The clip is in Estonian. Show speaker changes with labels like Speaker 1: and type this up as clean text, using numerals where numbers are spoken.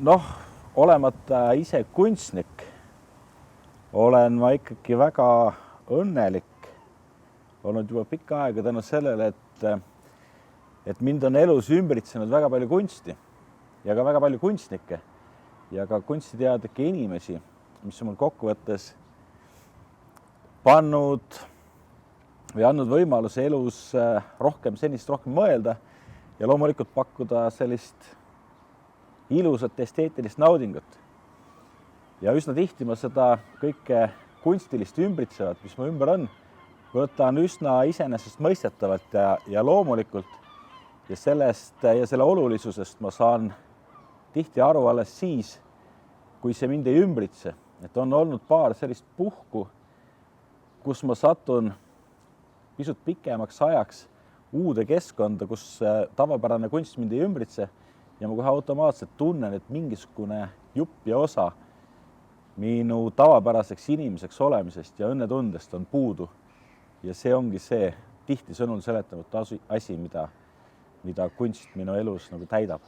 Speaker 1: Noh, olemata ise kunstnik, olen ma ikkagi väga õnnelik olnud juba pikka aega tänu sellele, et mind on elus ümbritsenud väga palju kunsti ja ka väga palju kunstnikke ja ka kunstiteadlikke inimesi, mis on mul kokkuvõttes pannud või andnud võimaluse elus senist rohkem mõelda ja loomulikult pakkuda sellist ilusat esteetilist naudingut. Ja üsna tihti ma seda kõike kunstilist ümbritsevat, mis mu ümber on, võtan üsna iseenesestmõistetavalt ja loomulikult ja sellest ja selle olulisusest ma saan tihti aru alles siis, kui see mind ei ümbritse. Et on olnud paar sellist puhku, kus ma satun pisut pikemaks ajaks uude keskkonda, kus tavapärane kunst mind ei ümbritse ja ma kohe automaatselt tunnen, et mingisugune jupp ja osa minu tavapäraseks inimeseks olemisest ja õnnetundest on puudu. Ja see ongi see tihti sõnul seletamatu asi, mida kunst minu elus nagu täidab.